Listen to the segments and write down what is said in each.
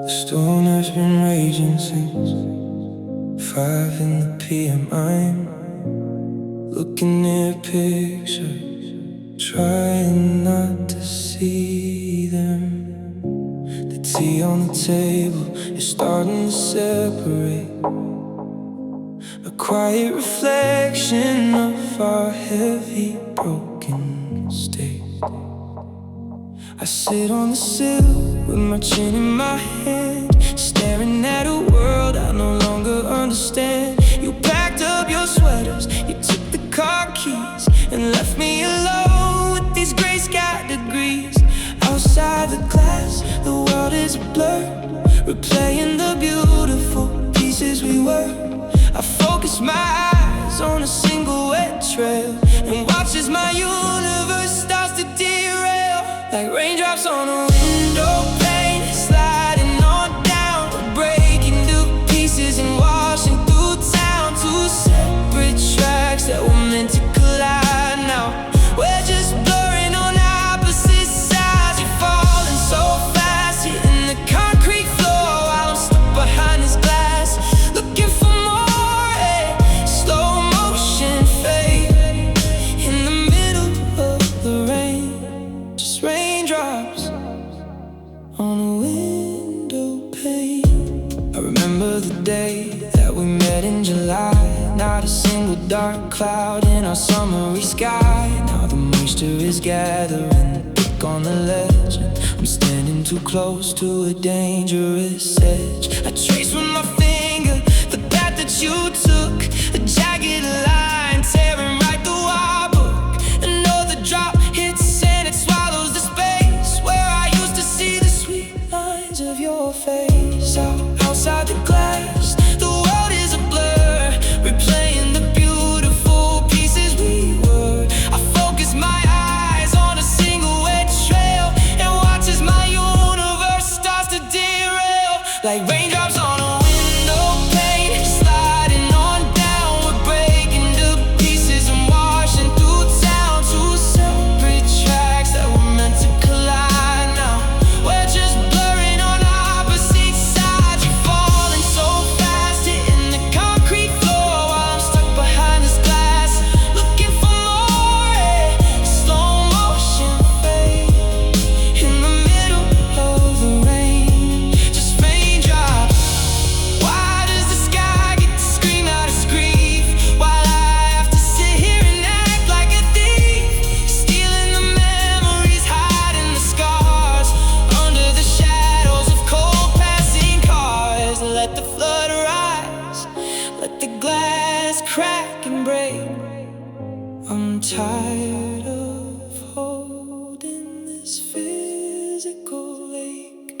The storm has been raging since 5 in the PM. I'm looking at pictures, trying not to see them. The tea on the table is starting to separate, a quiet reflection of our heavy, broken state. I sit on the sill with my chin in my hand, staring at a world I no longer understand. You packed up your sweaters, you took the car keys, and left me alone with these gray sky degrees. Outside the glass, the world is a blur, replaying the beautiful pieces we were. I focus my eyes on a single wet trail, and watch as my universe starts to derail. Like raindrops on a window pane, sliding on down. We're breaking to pieces and washing through town. Two separate tracks that were meant to collide. Now we're just blurring on opposite sides. You're falling so fast, hitting the concrete floor, while I'm stuck behind this glass, looking for more. Slow motion fade in the middle of the rain. Just raindrops on a window pane. I remember the day that we met in July. Not a single dark cloud in our summery sky. Now the moisture is gathering thick on the ledge, and I'm standing too close to a dangerous edge. I trace with my finger the path that you took, a jagged line tearing right through our book. Another drop hits and it swallows the space where I used to see the sweet lines of your face. Outside the glass, the world is a blur, replaying the beautiful pieces we were. I focus my eyes on a single wet trail, and watch as my universe starts to derail. Like raindrops on a window pane, sliding on down. We're breaking to pieces and washing through town. Two separate tracks that were meant to collide. Now we're just blurring on opposite sides. You're falling so fast, hitting the concrete floor, while I'm stuck behind this glass, looking for more. Slow motion fade in the middle of the rain. Just raindrops. Why does the sky get to scream out its grief, while I have to sit here and act like a thief? Stealing the memories, hiding the scars under the shadows of cold passing cars. Let the flood rise, let the glass crack and break. I'm tired of holding this physical ache.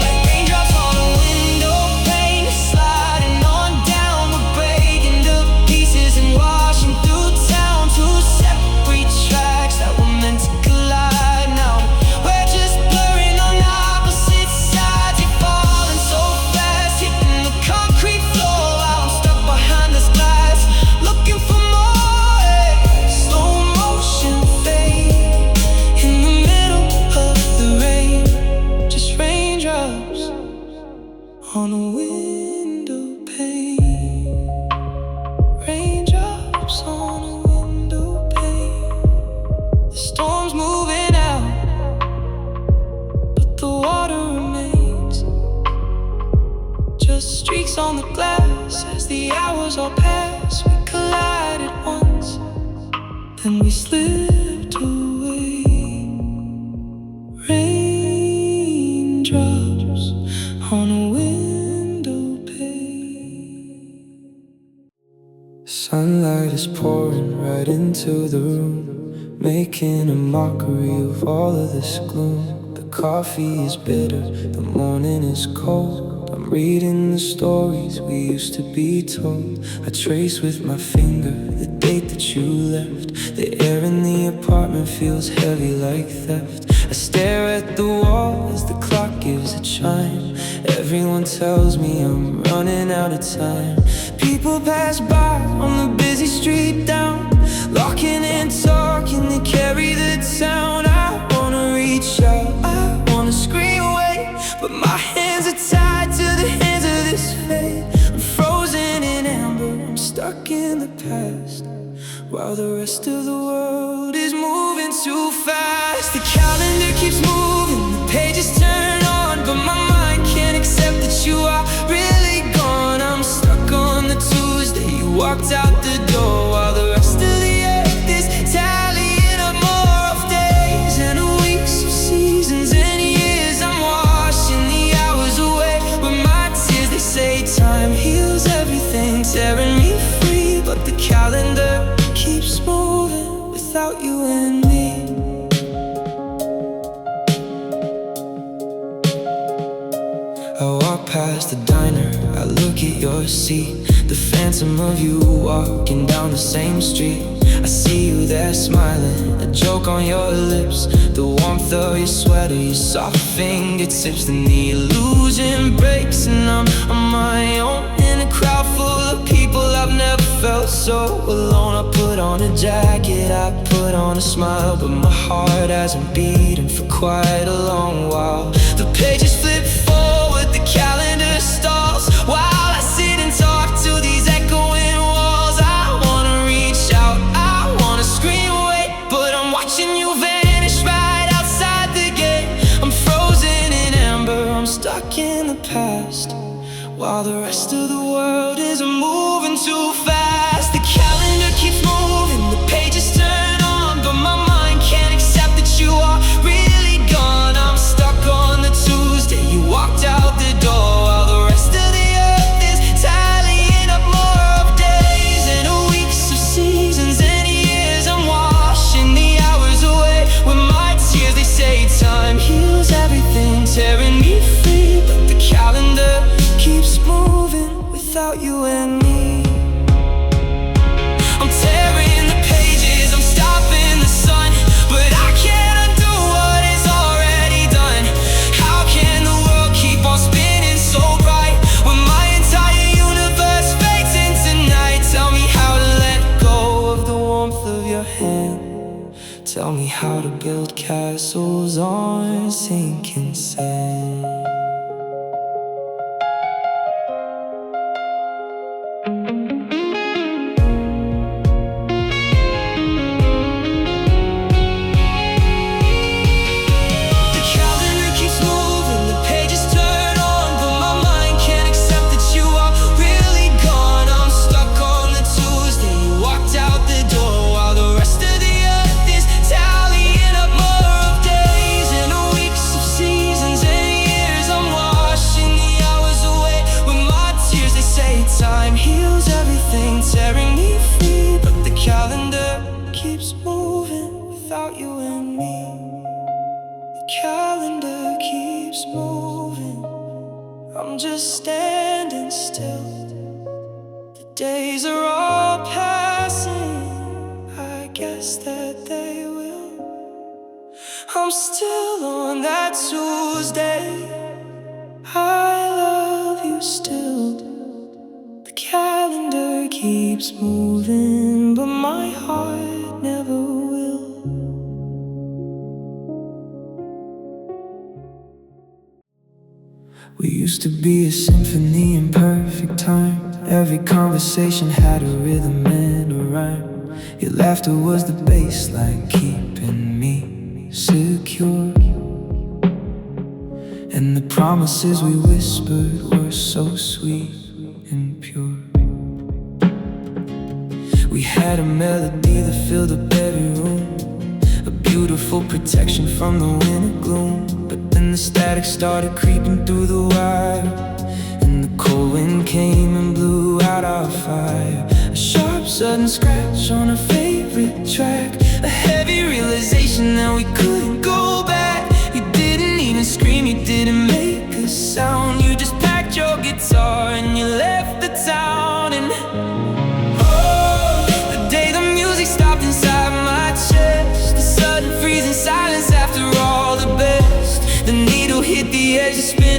Like raindrops on a window pane, sliding on down. We're breaking to pieces and washing through town. Two separate tracks that were meant to collide. Now we're just blurring on opposite sides. You're falling so fast, hitting the concrete floor, while I'm stuck behind this glass, looking for more. Slow motion fade in the middle of the rain. Just raindrops on a window pane. Raindrops on a window pane. The storm's moving out, but the water remains. Just streaks on the glass as the hours all pass. We collided once, then we slipped away. Raindrops on a window pane. Sunlight is pouring right into the room, making a mockery of all of this gloom. The coffee is bitter, the morning is cold. I'm reading the stories we used to be told. I trace with my finger the date that you left. The air in the apartment feels heavy like theft. I stare at the wall as the clock gives a chime. Everyone tells me I'm running out of time. People pass by on the busy street down, locking and talking, they carry the sound. I wanna reach out, I wanna scream away, but my hands are tied to the hands of this fate. I'm frozen in amber, I'm stuck in the past, while the rest of the world is moving too fast. The calendar keeps moving, the pages turn on, but my mind can't accept that you are really gone. I'm stuck on the Tuesday you walked out the door, while the rest of the earth is tallying up more of days and weeks of seasons and years. I'm washing the hours away with my tears. They say time heals everything, tearing me free, but the calendar keeps moving without you and me. I walk past the diner, I look at your seat, the phantom of you walking down the same street. I see you there smiling, a joke on your lips, the warmth of your sweater, your soft fingertips. Then the illusion breaks and I'm on my own in a crowd full of people. I've never felt so alone. I put on a jacket, I put on a smile, but my heart hasn't beaten for quite a long while. The pages flip forward, the calendar stalls, while I sit and talk to these echoing walls. I wanna reach out, I wanna scream away, but I'm watching you vanish right outside the gate. I'm frozen in amber, I'm stuck in the past, while the rest of the world is moving too fast. The calendar keeps moving, the pages turn on, but my mind can't accept that you are really gone. I'm stuck on the Tuesday you walked out the door, while the rest of the earth is tallying up more of days and weeks of seasons and years. I'm washing the hours away with my tears. They say time heals everything, tearing me free, but the calendar keeps moving without you and me. I'm tearing the pages, I'm stopping the sun, but I can't undo what is already done. How can the world keep on spinning so bright when my entire universe fades into night? Tell me how to let go of the warmth of your hand. Tell me how to build castles on sinking sand. Time heals everything, tearing me free, but the calendar keeps moving without you and me. The calendar keeps moving, I'm just standing still. The days are all passing, I guess that they will. I'm still on that Tuesday, I love you still. The calendar keeps moving, but my heart never will. We used to be a symphony in perfect time. Every conversation had a rhythm and a rhyme. Your laughter was the baseline, keeping me secure. And the promises we whispered were so sweet and pure. We had a melody that filled up every room, a beautiful protection from the winter gloom. But then the static started creeping through the wire, and the cold wind came and blew out our fire. A sharp sudden scratch on a favorite track, a heavy realization that we couldn't go back. You didn't even scream, you didn't make a sound. You just packed your guitar and you left the town. And oh, the day the music stopped inside my chest, the sudden freezing silence after all the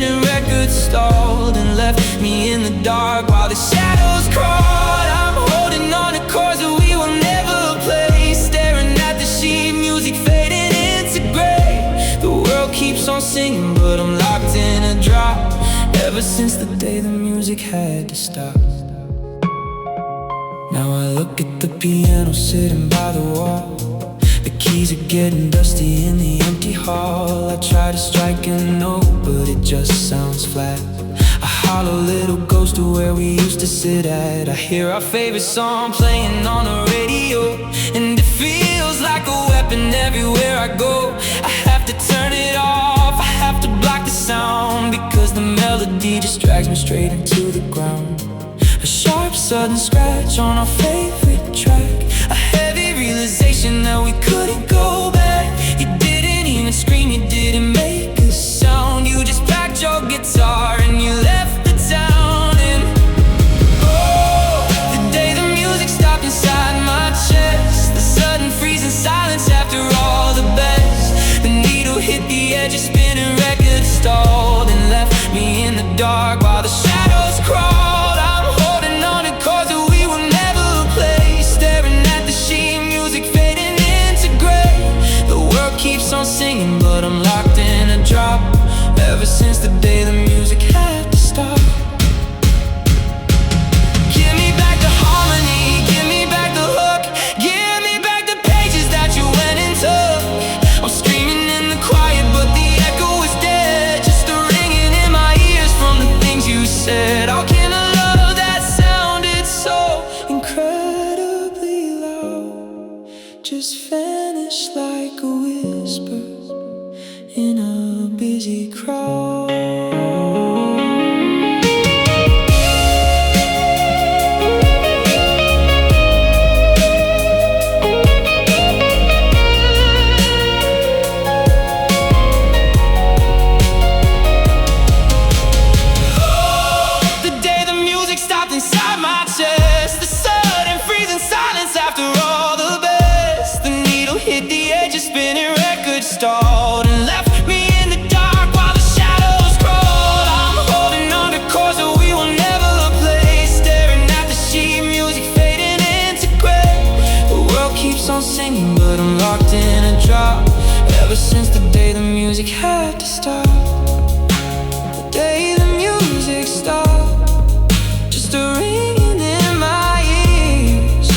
spinning records stalled and left me in the dark while the shadows crawled. I'm holding on to chords that we will never play, staring at the sheet music fading into gray. The world keeps on singing, but I'm locked in a drop ever since the day the music had to stop. Now I look at the piano sitting by the wall. The keys are getting dusty in the empty hall. I try to strike a note, but it just sounds flat. A hollow little ghost of where we used to sit at. I hear our favorite song playing on the radio, and it feels like a weapon everywhere I go. I have to turn it off, I have to block the sound, because the melody just drags me straight into the ground. A sharp sudden scratch on our favorite track, a heavy realization that we couldn't go back. You didn't even scream, you didn't make a sound. You just packed your guitar and you left the town. And oh, the day the music stopped inside my chest, the sudden freezing silence after all the best. The needle hit the edge, a spinning record stalled and left me in the dark while the shadows crawled. I'm holding on to chords that we will never play, staring at the sheet music fading into gray. The world keeps on singing, but I'm locked in a drop ever since the day the music had to stop. Give me back the harmony, give me back the hook, give me back the pages that you went and took. I'm screaming in the quiet, but the echo is dead, just a ringing in my ears from the things you said. How can a love that sounded so incredibly loud just vanish like a whisper in a busy crowd? The day the music stopped inside my chest, the sudden freezing silence after all the best. The needle hit the edge, a spinning record stalled and left me in the dark while the shadows crawled. I'm holding on to chords that we will never play, staring at the sheet music fading into gray. The world keeps on singing, but I'm locked in a drop ever since the day the music had to stop. The day the music stopped, just a ringing in my ears,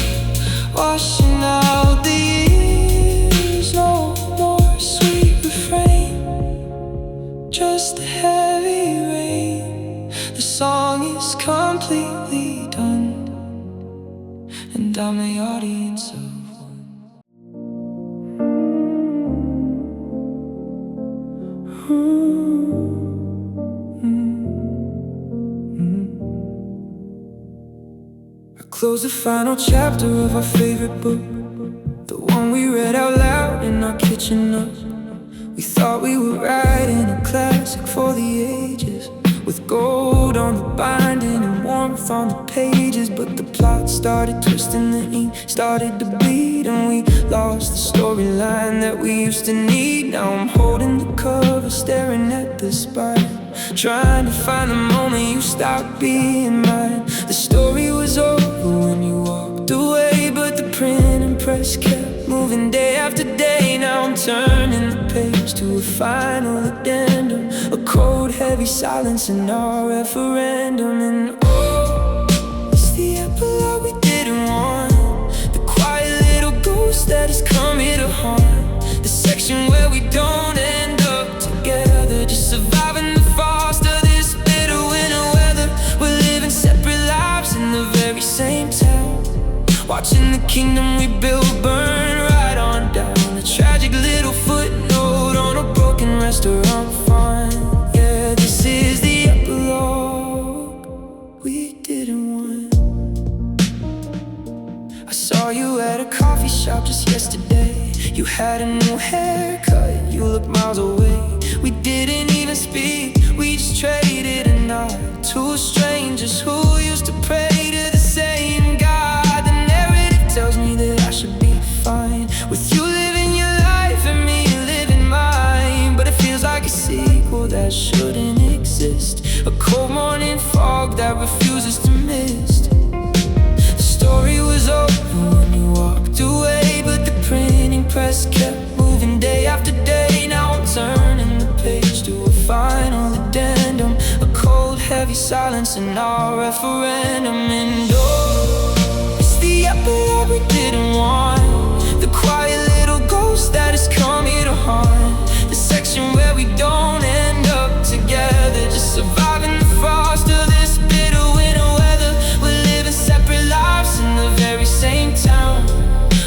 washing out the years. No more sweet refrain, just a heavy rain. The song is completely done, and I'm the audience of one. I close the final chapter of our favorite book, the one we read out loud in our kitchen nook. We thought we were writing a classic for the ages, with gold on the binding and warmth on the pages. But the plot started twisting, the ink started to bleed, and we lost the storyline that we used to need. Now I'm holding the cover, staring at the spine, trying to find the moment you stopped being mine. The story was over when you walked away, but the print and press kept moving day after day. Now I'm turning the page to a final addendum, a cold heavy silence in our referendum. And oh, it's the epilogue we didn't want, the quiet little ghost that has come here to haunt, the section where we don't end up together, just surviving the frost of this bitter winter weather. We're living separate lives in the very same town, watching the kingdom we built burn right on down. A tragic little footnote on a broken restaurant font. Yeah, this is the epilogue we didn't want. I saw you at a coffee shop just yesterday. You had a new haircut, you looked miles away. We didn't even speak, we just traded a nod. Two strangers who used to pray to the same God. The narrative tells me that I should be fine with you living your life and me living mine, but it feels like a sequel that shouldn't exist. clock that refuses to miss. The story was over when you walked away, but the printing press kept moving day after day. Now I'm turning the page to a final addendum, a cold, heavy silence in our referendum. And oh, it's the epilogue we didn't want, the quiet little ghost that has come here to haunt, the section where we don't end up together, just surviving the frost of this bitter winter weather. We're living separate lives in the very same town,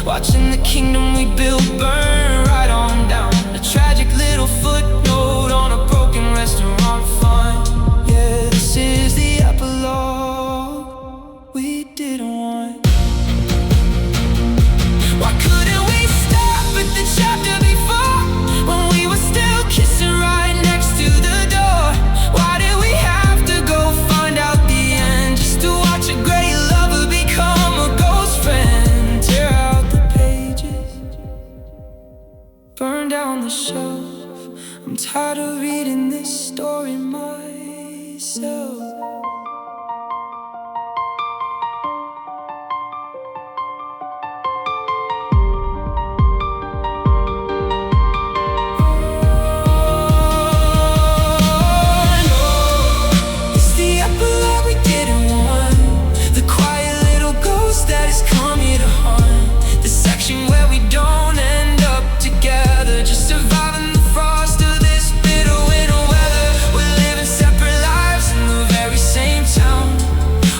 watching the kingdom we built burn right on down. A tragic little footnote on a broken restaurant fund. Yeah, this is the epilogue we didn't want. Why couldn't we stop at the chapter before, when we were still kissing right next to the door? Why did we have to go find out the end, just to watch a great lover become a ghost friend? Tear out the pages, burn down the shelf. I'm tired of reading this story myself.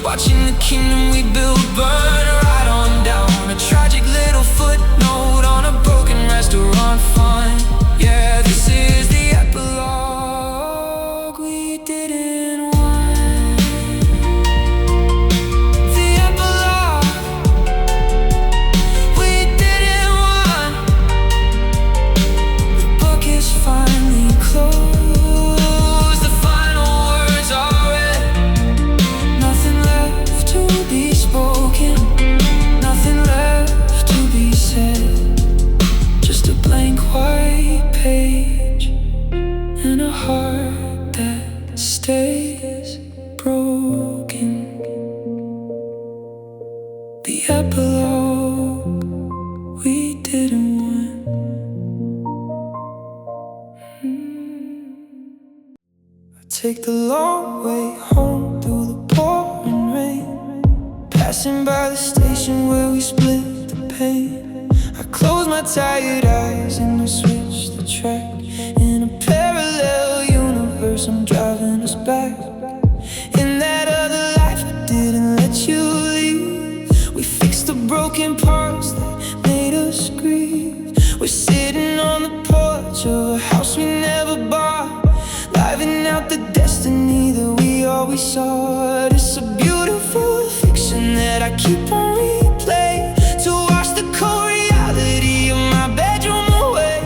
Watching the kingdom we built burn right on down. A tragic little footnote on a broken restaurant fund. Yeah, this is the epilogue we didn't want. The epilogue we didn't want. The book is finally closed. And a heart that stays broken. The epilogue we didn't want. I take the long way home through the pouring rain, passing by the station where we split the pain. I close my tired eyes and I switch the track. In a parallel universe, I'm driving us back. In that other life, I didn't let you leave. We fixed the broken parts that made us grieve. We're sitting on the porch of a house we never bought, living out the destiny that we always sought. It's a beautiful fiction that I keep on replaying, to watch the cold reality of my bedroom away.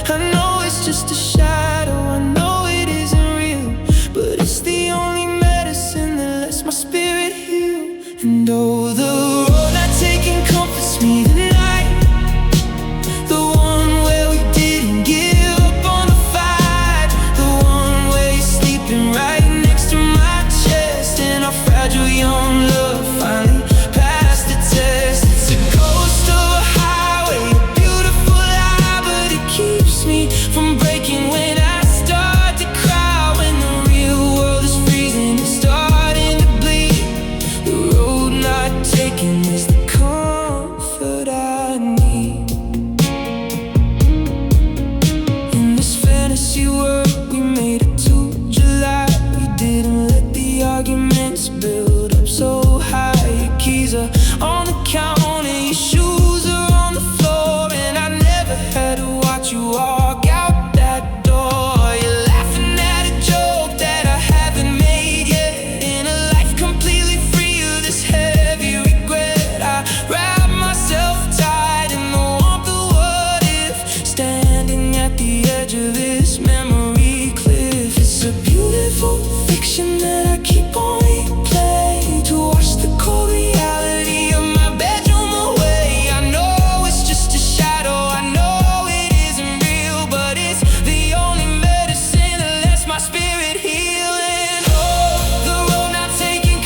I know it's just a shadow, I know it isn't real, but it's the only medicine that lets my spirit heal. And oh, the road not taking comforts me tonight, the one where we didn't give up on the fight, the one where you're sleeping right next to my chest, and our fragile young love finally passed the test. It's a ghost of a highway, a beautiful lie, but it keeps me from breaking when I start to cry, when the real world is freezing and starting to bleed. The road not taken is the comfort I need. In this fantasy world we made it to July, we didn't let the arguments build up so high. Your keys are on the counter, your shoes are on the floor, and I never had to watch you walk out that door. You're laughing at a joke that I haven't made yet. In a life completely free of this heavy regret, I wrap myself tight in the warmth of what if, standing at the edge of this memory cliff. It's a beautiful fiction that I keep on replaying, to watch the cold reality of my bedroom away. I know it's just a shadow, I know it isn't real, but it's the only medicine that lets my spirit heal. And oh, the road not taking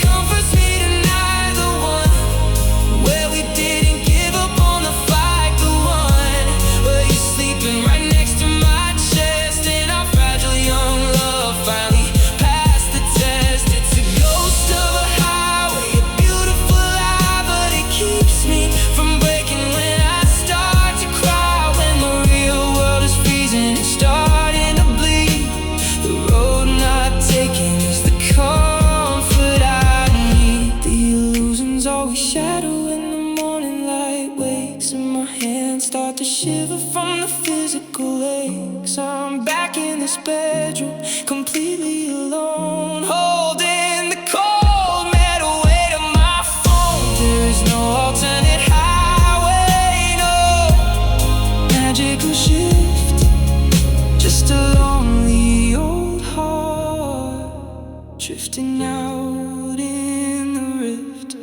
drifting out in the rift.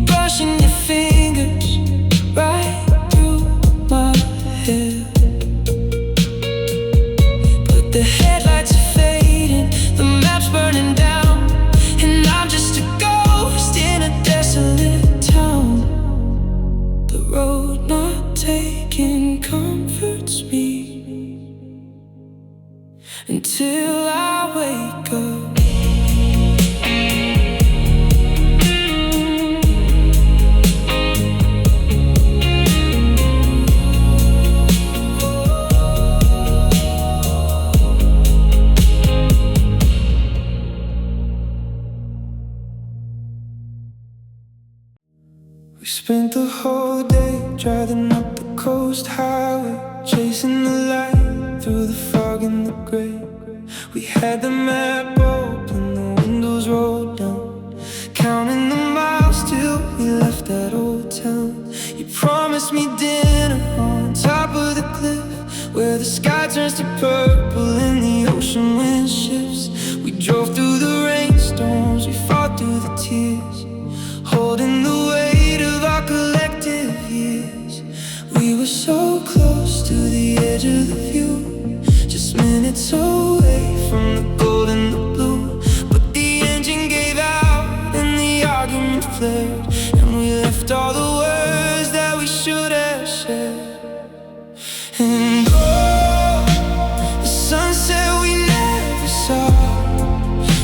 Brushing your fingers right through my hair, but the headlights are fading, the map's burning down, and I'm just a ghost in a desolate town. The road not taken comforts me until I wake up. We spent the whole day driving up the coast highway, chasing the light through the fog and the gray. We had the map open, the windows rolled down, counting the miles till we left that old town. You promised me dinner on top of the cliff, where the sky turns to purple and the ocean wind shifts. We drove through the rainstorms, we fought through the tears, holding the weight of our collective years. We were so close to the edge of the view, just minutes away from the gold and the blue. But the engine gave out and the argument flared, and we left all the words that we should have shared. And oh, the sunset we never saw,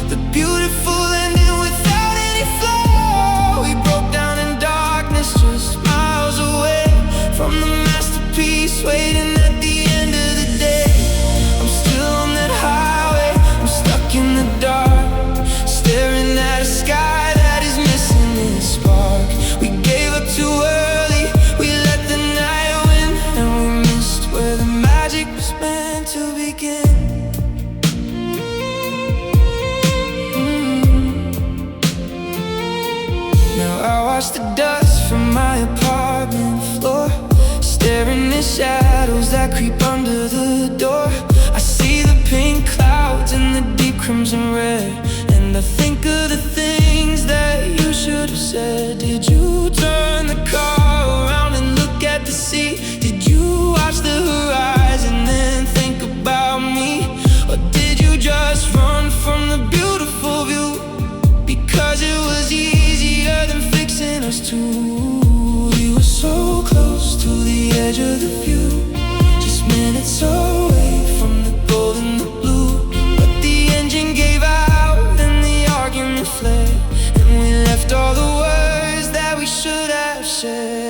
the beautiful ending without any flaw. We broke down in darkness just miles away from the masterpiece waiting at the end of the day. I'm still on that highway, I'm stuck in the dark, staring at a sky that is missing its spark. We gave up too early, we let the night win, and we missed where the magic was meant to begin. Now I watch the dust from my apartment floor, staring at shadows that creep under the door. I see the pink clouds and the deep crimson red, and I think of the things that you should have said. Did you turn the car around and look at the sea? Did you watch the horizon and think about me? Or did you just run from the beautiful view because it was easier than fixing us two? We were so close to the edge of the view, just minutes away from the gold and the blue. But the engine gave out and the argument fled, and we left all the words that we should have shared.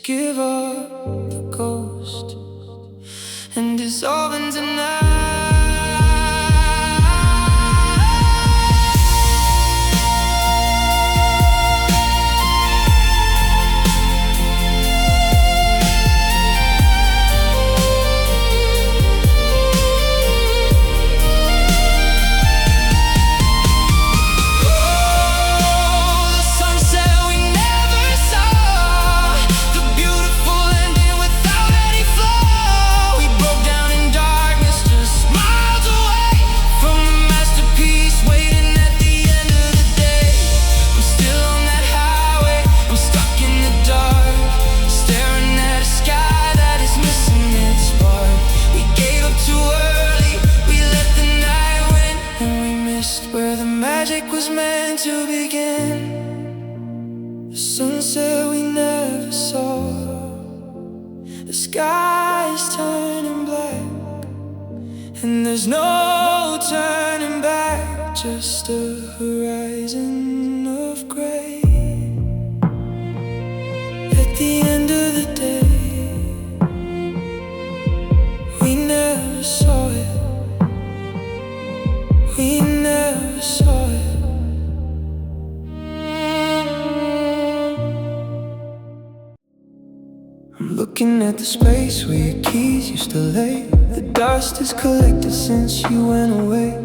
give up the ghost and dissolve into night. Where the magic was meant to begin, the sunset we never saw, the sky is turning black, and there's no turning back, just a horizon of gray. At the end of the day, we never saw it. We never saw it. I'm looking at the space where your keys used to lay. The dust has collected since you went away.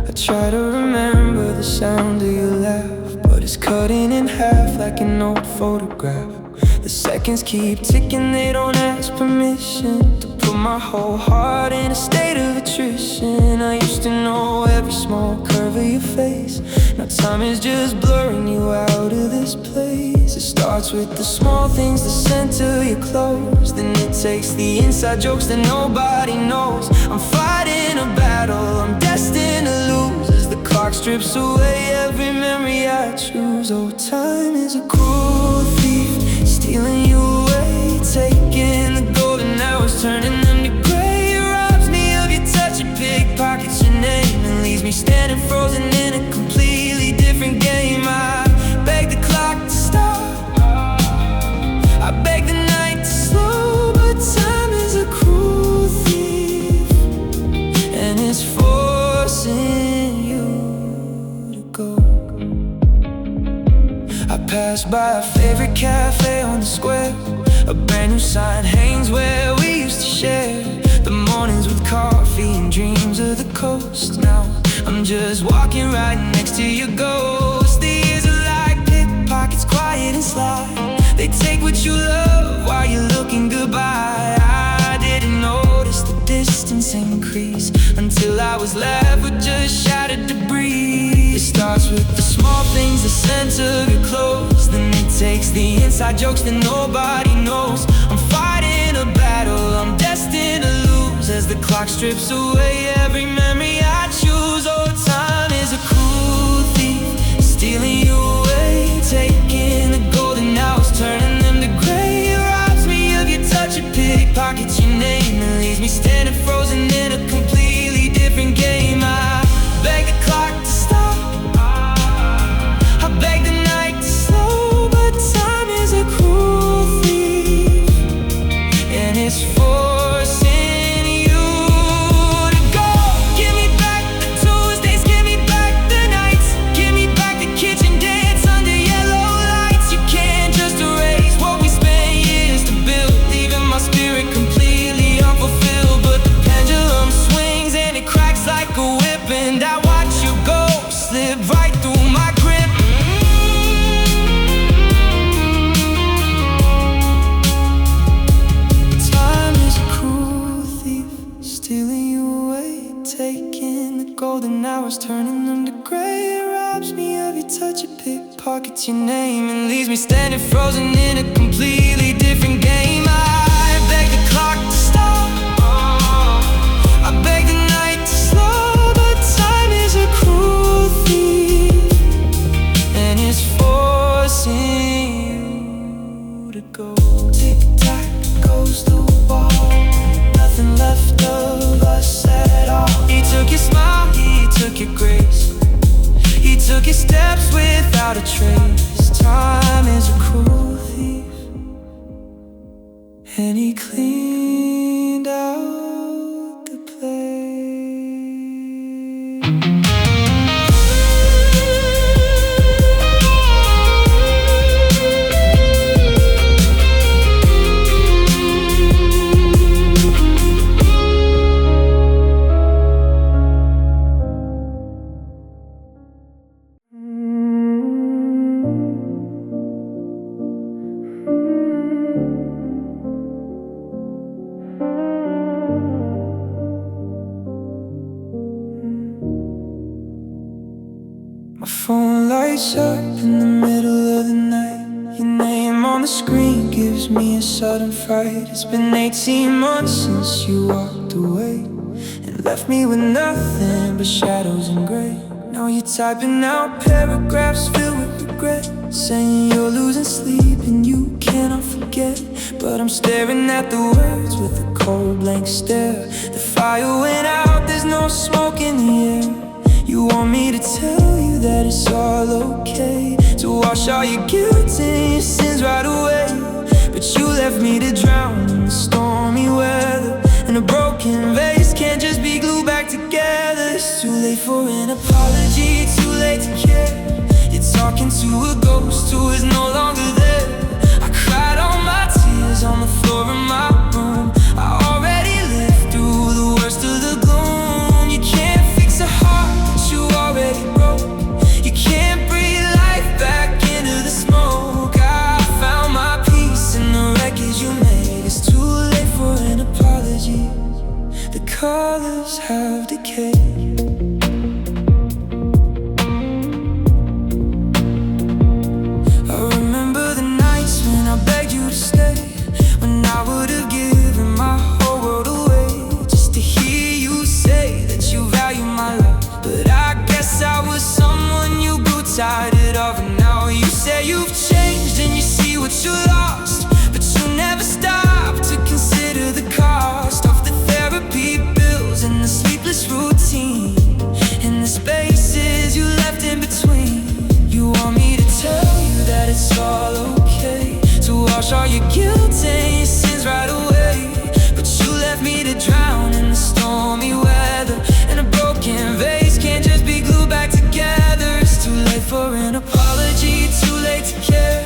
I try to remember the sound of your laugh, but it's cutting in half like an old photograph. The seconds keep ticking, they don't ask permission to put my whole heart in a state of attrition. I used to know every small curve of your face. Now time is just blurring you out of this place. It starts with the small things, the scent of your clothes. Then it takes the inside jokes that nobody knows. I'm fighting a battle I'm destined to lose as the clock strips away every memory I choose. Oh, time is a cruel thief, stealing you away, taking the golden hours, turning them to gray. It robs me of your touch, it pickpockets your name, and leaves me standing frozen in a completely different game. I beg the clock to stop, I beg the night to slow, but time is a cruel thief, and it's forcing you to go. I pass by a favorite cafe on the square. A brand new sign hangs where we used to share the mornings with coffee and dreams of the coast. Now I'm just walking right next to your ghost. The years are like pickpockets, quiet and sly. They take what you love while you're looking goodbye. I didn't notice the distance increase until I was left with just shattered debris. It starts with the small things, the scent of your clothes. Then it takes the inside jokes that nobody knows. I'm fighting a battle I'm destined to lose as the clock strips away every memory I choose. Oh, time is a cruel thief, stealing you away, taking the golden hours, turning them to gray. It robs me of your touch, it pickpockets your name, and leaves me standing frozen in a completely different game. I beg the clock to stop, I beg the night to slow, but time is a cruel thief, and it's forcing you to go. Give me back the Tuesdays, give me back the nights, give me back the kitchen dance under yellow lights. You can't just erase what we spent years to build, leaving my spirit completely unfulfilled. But the pendulum swings and it cracks like a whip, and I watch you go slip right through my grip. Time is a cruel thief, stealing you away, taking the golden hours, turning them to gray. It robs me of your touch, it pickpockets your name, and leaves me standing frozen in a completely different game. I beg the clock to stop, I beg the night to slow, but time is a cruel thief, and it's forcing you to go. Tick tock goes the ball, nothing left of us at all. He took your smile, he took your grace, he took your steps without a trace. Time is a cruel thief, name on the screen gives me a sudden fright. It's been 18 months since you walked away and left me with nothing but shadows and gray. Now you're typing out paragraphs filled with regret, saying you're losing sleep and you cannot forget. But I'm staring at the words with a cold blank stare. The fire went out, there's no smoke in the air. You want me to tell you that it's all okay, to wash all your guilt and your sins right away. But you left me to drown in the stormy weather, and a broken vase can't just be glued back together. It's too late for an apology, too late to care. You're talking to a ghost who is no longer there. I cried all my tears on the floor of my room. I already lived through the worst of the gloom. You can't fix a heart that you already broke. You can't breathe life back into the smoke. I found my peace in the wreckage you made. It's too late for an apology. The colors have decayed. Tired of it now. You say you've changed and you see what you lost, but you never stop to consider the cost of the therapy bills and the sleepless routine and the spaces you left in between. You want me to tell you that it's all okay, to wash all your guilt and your sins right away. But you left me to drown in the stormy weather, and a broken vase can't just be glued back together. It's too late for an apology, too late to care.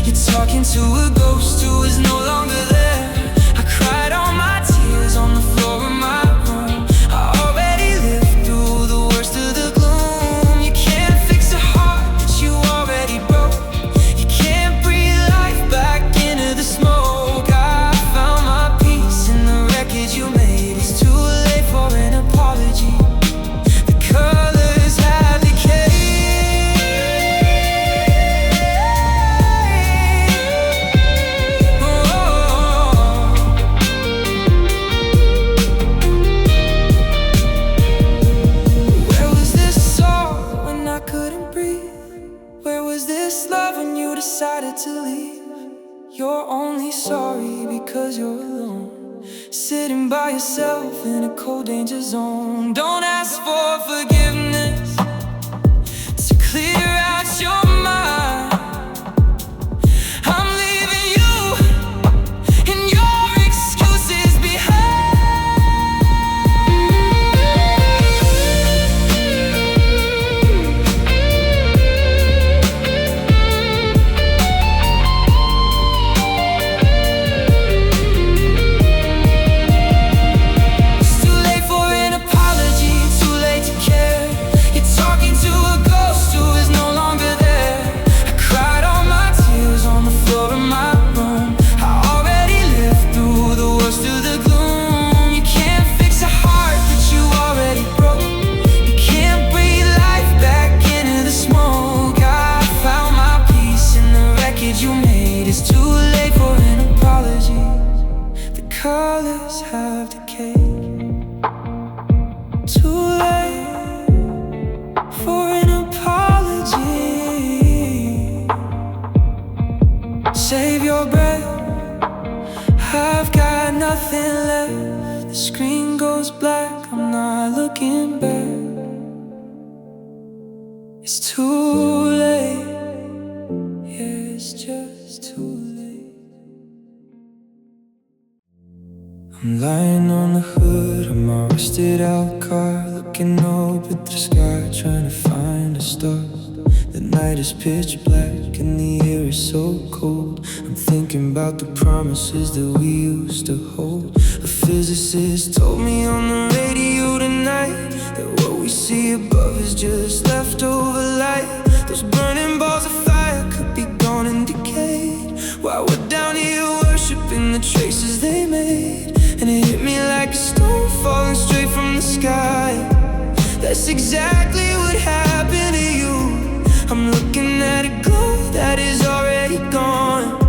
You're talking to a ghost who is no longer there. I cried all my tears on the floor of my room. I already lived through the worst of the gloom. You can't fix a heart that you already broke. You can't breathe life back into the smoke. I found my peace in the wreckage you made. It's too late for an apology. The colors have decayed. Decided to leave. You're only sorry because you're alone, sitting by yourself in a cold danger zone. Don't ask for forgiveness to clear out your mind. I'm leaving you and your excuses behind. Colors have decayed. Too late for an apology. Save your breath, I've got nothing left. The screen goes black, I'm not looking back. It's too late, yeah, it's just too late. I'm lying on the hood of my rusted out car, looking up at the sky, trying to find a star. The night is pitch black and the air is so cold. I'm thinking about the promises that we used to hold. A physicist told me on the radio tonight that what we see above is just leftover light. Those burning balls of fire could be gone and decayed, while we're down here worshiping the traces they made. And it hit me like a stone falling straight from the sky. That's exactly what happened to you. I'm looking at a glow that is already gone.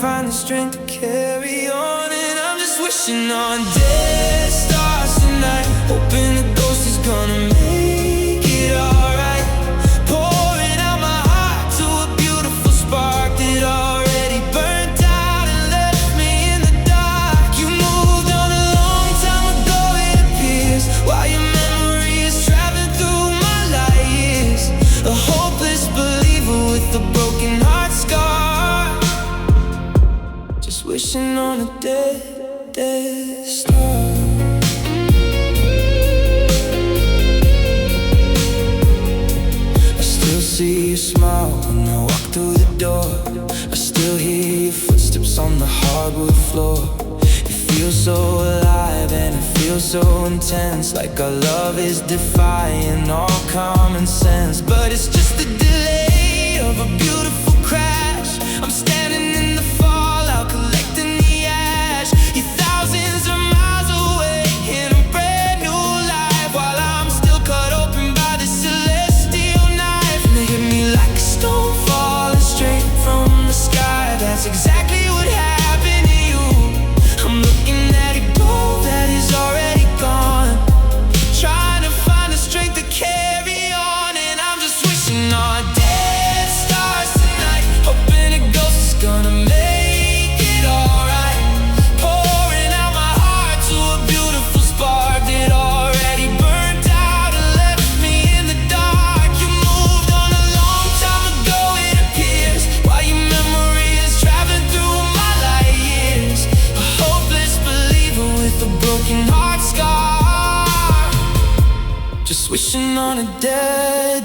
find the strength to carry on. And I'm just wishing on dead stars tonight, hoping the ghost is gonna make it alright. Pouring out my heart to a beautiful spark that already burnt out and left me in the dark. You moved on a long time ago, it appears, while your memory is traveling through my light years. A hopeless believer with a broken heart scar, just wishing on a dead star. See you smile when I walk through the door. I still hear your footsteps on the hardwood floor. It feels so alive and it feels so intense, like our love is defying all common sense. But it's just the delay of a beautiful crash. I'm standing in the fallout, collecting the ash. You're thousands of miles away in a brand new life, while I'm still cut open by this celestial knife. And they hit me like a stone falling straight from the sky. That's exactly what happened to you. I'm looking at a goal that is already gone, trying to find the strength to carry on. And I'm just wishing on dead stars tonight, hoping a ghost is gonna make it alright. Pouring out my heart to a beautiful spark that already burnt out and left me in the dark. You moved on a long time ago, it appears, while your memory is traveling through my light years. A hopeless believer with a broken heart scar, just wishing on a dead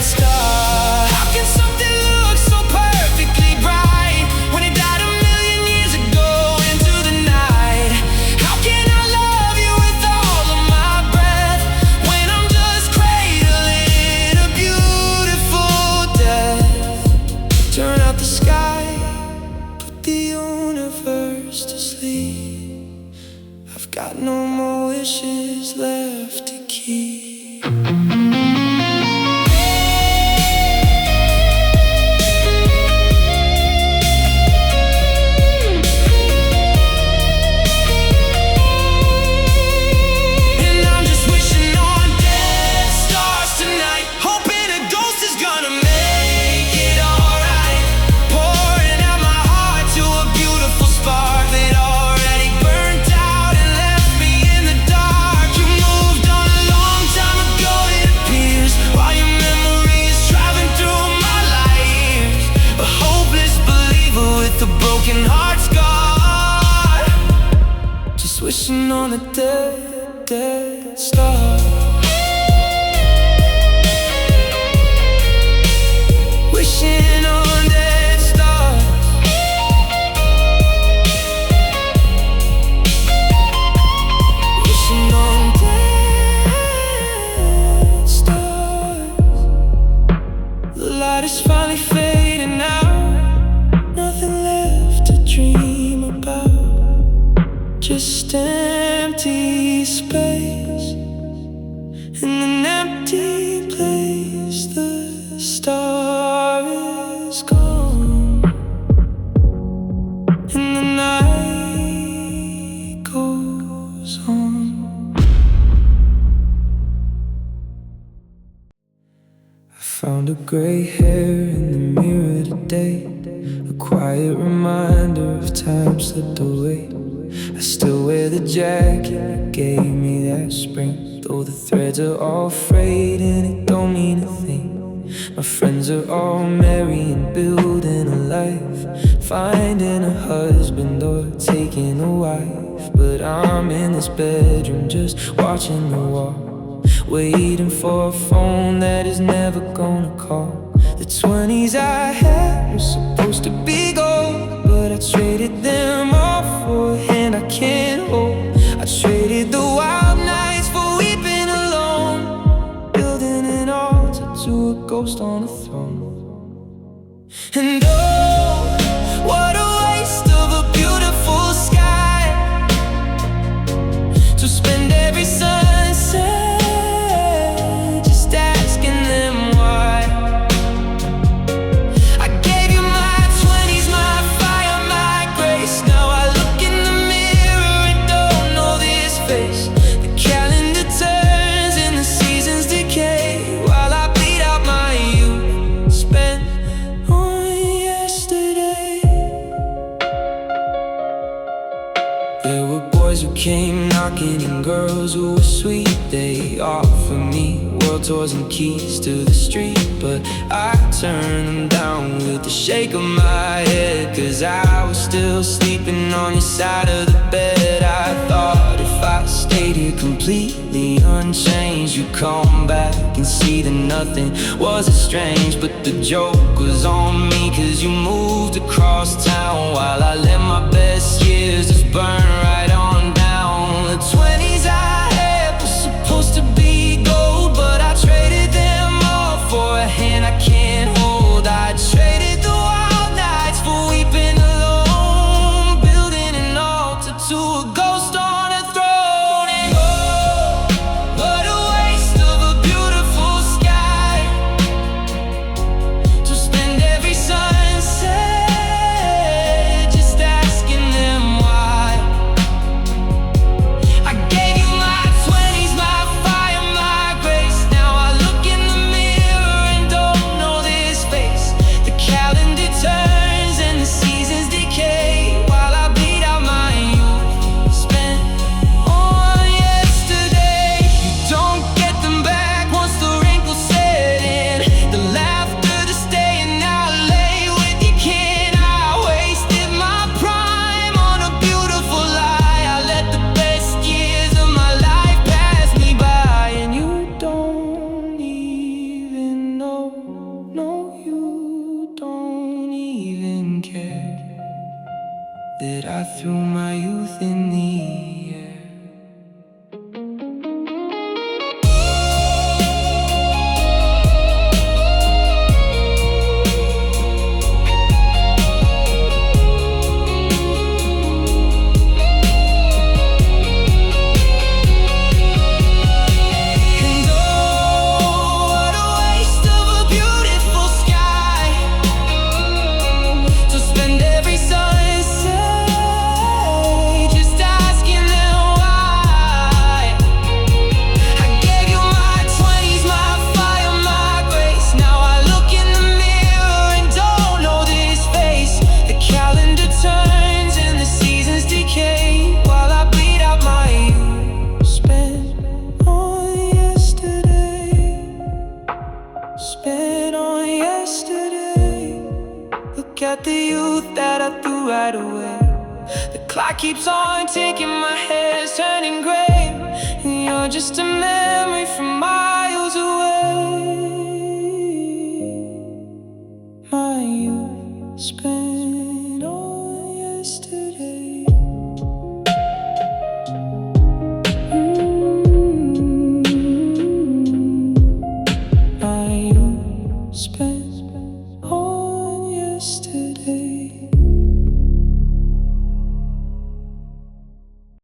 star. How can something look so perfectly bright when it died a million years ago into the night? How can I love you with all of my breath when I'm just cradling a beautiful death? Turn out the sky, put the universe to sleep. I've got no more wishes left to keep. Wishing on a dead star. Wishing on dead stars. Wishing on dead stars. The light is finally fading out, nothing left to dream about, just empty space. In an empty place, the star is gone, and the night goes on. I found a gray hair in the mirror today, a quiet reminder of time slipped away. I still wear the jacket you gave me that spring, though the threads are all frayed and it don't mean a thing. My friends are all marrying, building a life, finding a husband or taking a wife. But I'm in this bedroom just watching the wall, waiting for a phone that is never gonna call. The 20s I had were supposed to be gold, but I traded them all for a hand I can't hold. I traded the wild nights for weeping alone, building an altar to a ghost on a throne. And oh, what a waste of a beautiful sky to spend every sunset just asking them why. I gave you my 20s came knocking, and girls who were sweet, they offered me world tours and keys to the street. But I turned them down with a shake of my head, 'cause I was still sleeping on your side of the bed. I thought if I stayed here completely unchanged, you'd come back and see that nothing was as strange. But the joke was on me, 'cause you moved across town while I let my best years just burn right on down. The 20s I had were supposed to be gold, but I traded them all for a hand I can't hold. I traded the wild nights for weeping alone, building an altar to a ghost on a throne. And oh, what a waste of a beautiful sky to spend every sunset just asking them why. I gave you my 20s, my fire, my grace. Now I look in the mirror and don't know this face. The calendar turns and the seasons decay while I bleed out my youth spent on yesterday. You don't get them back once the wrinkles set in. The laughter, the staying out late with your kid. I wasted my prime on a beautiful lie. I let the best years of my life pass me by, and you don't even know. No, you don't even care that I threw my youth in the air. And oh, what a waste of a beautiful sky to spend every sunset just asking them why. I gave you my 20s, my fire, my grace. Now I look in the mirror and don't know this face. The calendar turns and the seasons decay while I bleed out my youth spent on yesterday. Spent on yesterday. Look at the youth that I threw right away. The clock keeps on ticking, my hair's turning gray, and you're just a memory from miles away. My youth spent on yesterday.